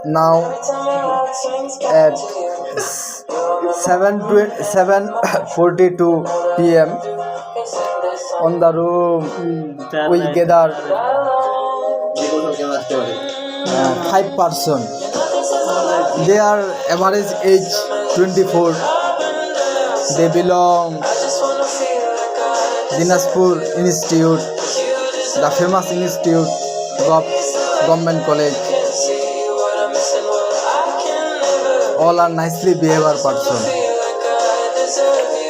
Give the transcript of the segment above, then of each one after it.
now at 7:42 p.m. on the room we gather 5 person. Their average age 24. They belong Dinajpur Institute, the famous institute government college. All are nicely behaved person,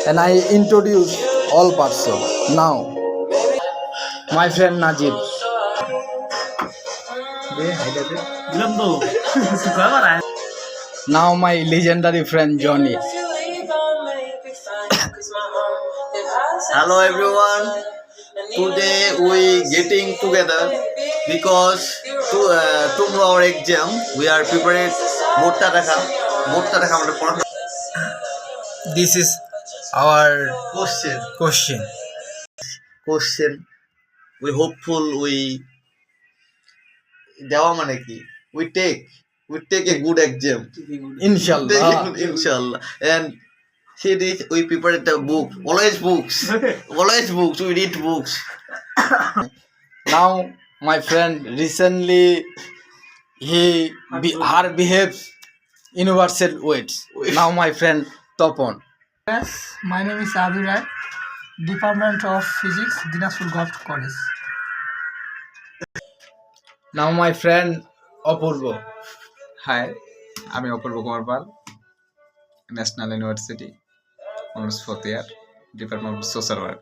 and I introduce all person now. My friend Najib. Now my legendary friend Johnny. Hello everyone. Today we getting together because tomorrow our exam we are prepared. This is our Question. We hopeful we দেওয়া মানে কি? We take a good exam. Inshallah. And see this, we prepare the book. Always books. We read books. Now my friend recently her behaves universal weights. Now my friend Topon. Yes, my name is Abhi Rai, Department of Physics, Dinajpur Government College. Now my friend Apurvo. Hi, আমি Apurbo Kumar Pal, national university, honours 4th year, department of social work.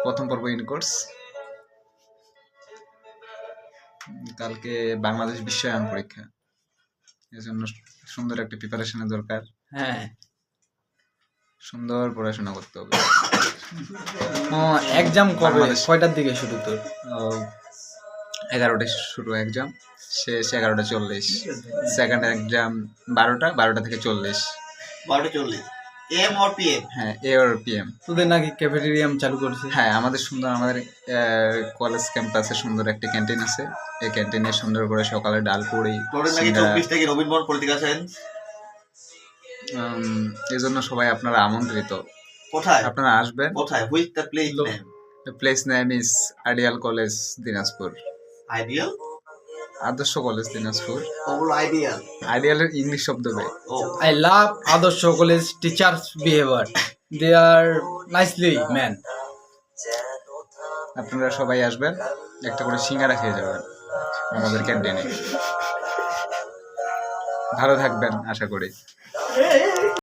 প্রথম পর্ব in course. কালকে বাংলাদেশ বিশ্বায়ন পরীক্ষা, এজন্য সুন্দর একটা প্রিপারেশনের দরকার। হ্যাঁ, সুন্দর পড়াশোনা করতে হবে। এক্সাম কবে, কয়টার দিকে শুরু তোর? 11টায় শুরু এক্সাম, শেষ 11:40। সেকেন্ড এক্সাম 12টা থেকে 40। 12:40 AM or PM? হ্যাঁ, এ আর PM। তোদের নাকি ক্যাফেটেরিয়াম চালু করছে? হ্যাঁ, আমাদের কলেজ ক্যাম্পাসে সুন্দর একটা ক্যান্টিন আছে। এই ক্যান্টিনে সুন্দর করে সকালে ডাল পুরি, তোদের নাকি 24 থেকে রবীন্দ্র পলিটিক্যাল সায়েন্স। এই জন্য সবাই আপনারা আমন্ত্রিত। কোথায় আপনারা আসবেন? কোথায়? Which the place name? The place name is Ideal College, Dinajpur. Ideal? আদর্শ কলেজ দিনাজপুর। ওগুলো আইডিয়াল। আইডিয়ালের ইংলিশ শব্দ বের। I love আদর্শ college teachers behavior. They are nicely man. আপনারা সবাই আসবেন, একটা করে সিঙ্গারা খেয়ে যাবেন আমাদের ক্যান্টিনে। ভালো থাকবেন আশা করি।